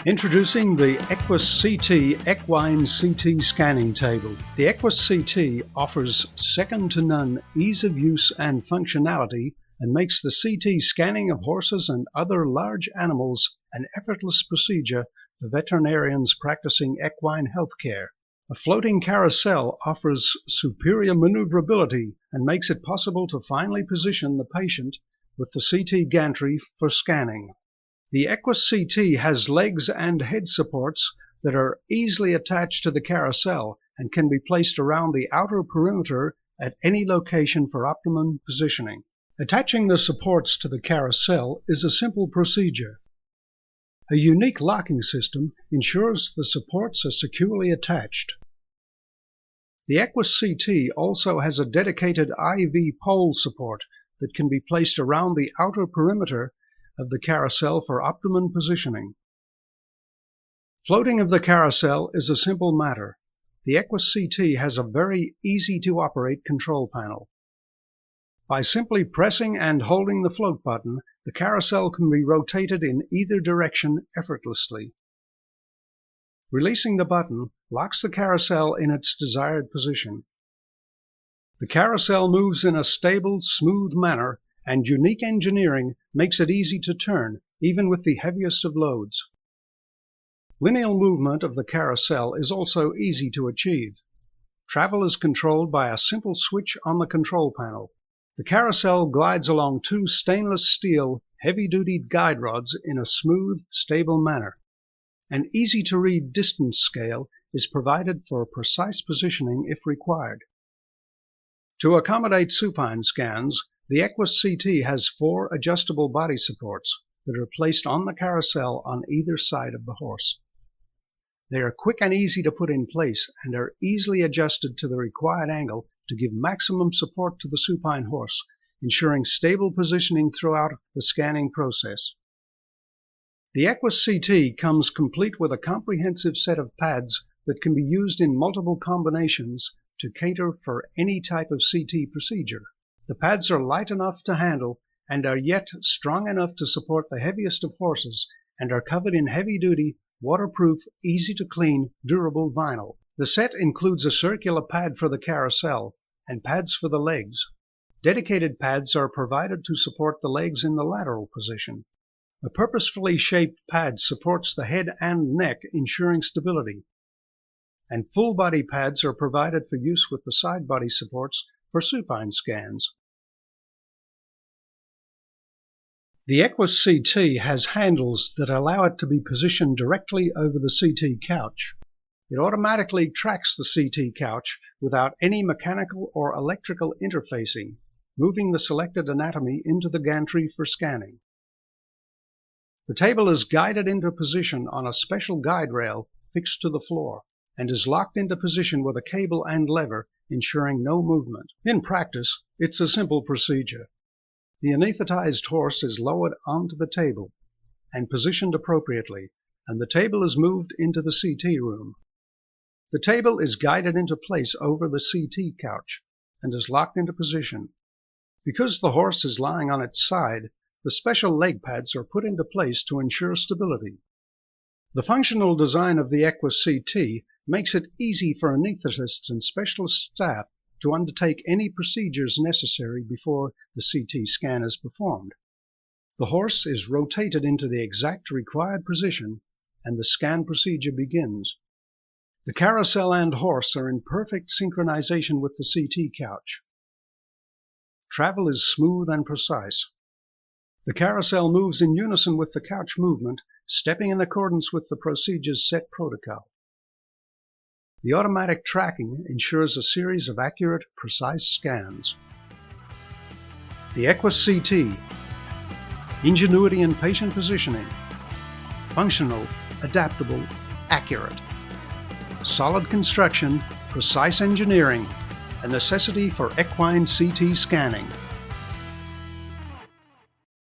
Introducing the Equus CT Equine CT Scanning Table. The Equus CT offers second-to-none ease of use and functionality and makes the CT scanning of horses and other large animals an effortless procedure for veterinarians practicing equine healthcare. A floating carousel offers superior maneuverability and makes it possible to finally position the patient with the CT gantry for scanning. The Equus CT has legs and head supports that are easily attached to the carousel and can be placed around the outer perimeter at any location for optimum positioning. Attaching the supports to the carousel is a simple procedure. A unique locking system ensures the supports are securely attached. The Equus CT also has a dedicated IV pole support that can be placed around the outer perimeter of the carousel for optimum positioning. Floating of the carousel is a simple matter. The Equus CT has a very easy-to-operate control panel. By simply pressing and holding the float button, the carousel can be rotated in either direction effortlessly. Releasing the button locks the carousel in its desired position. The carousel moves in a stable, smooth manner, and unique engineering makes it easy to turn, even with the heaviest of loads. Linear movement of the carousel is also easy to achieve. Travel is controlled by a simple switch on the control panel. The carousel glides along two stainless steel, heavy-duty guide rods in a smooth, stable manner. An easy-to-read distance scale is provided for precise positioning if required. To accommodate supine scans, the Equus CT has 4 adjustable body supports that are placed on the carousel on either side of the horse. They are quick and easy to put in place and are easily adjusted to the required angle to give maximum support to the supine horse, ensuring stable positioning throughout the scanning process. The Equus CT comes complete with a comprehensive set of pads that can be used in multiple combinations to cater for any type of CT procedure. The pads are light enough to handle and are yet strong enough to support the heaviest of horses and are covered in heavy-duty, waterproof, easy-to-clean, durable vinyl. The set includes a circular pad for the carousel and pads for the legs. Dedicated pads are provided to support the legs in the lateral position. A purposefully shaped pad supports the head and neck, ensuring stability. And full-body pads are provided for use with the side body supports for supine scans. The Equus CT has handles that allow it to be positioned directly over the CT couch. It automatically tracks the CT couch without any mechanical or electrical interfacing, moving the selected anatomy into the gantry for scanning. The table is guided into position on a special guide rail fixed to the floor and is locked into position with a cable and lever, ensuring no movement. In practice, it's a simple procedure. The anesthetized horse is lowered onto the table and positioned appropriately, and the table is moved into the CT room. The table is guided into place over the CT couch and is locked into position. Because the horse is lying on its side, the special leg pads are put into place to ensure stability. The functional design of the Equus CT makes it easy for anesthetists and specialist staff to undertake any procedures necessary before the CT scan is performed. The horse is rotated into the exact required position and the scan procedure begins. The carousel and horse are in perfect synchronization with the CT couch. Travel is smooth and precise. The carousel moves in unison with the couch movement, stepping in accordance with the procedure's set protocol. The automatic tracking ensures a series of accurate, precise scans. The Equus CT. Ingenuity in patient positioning. Functional, adaptable, accurate. Solid construction, precise engineering, a necessity for equine CT scanning.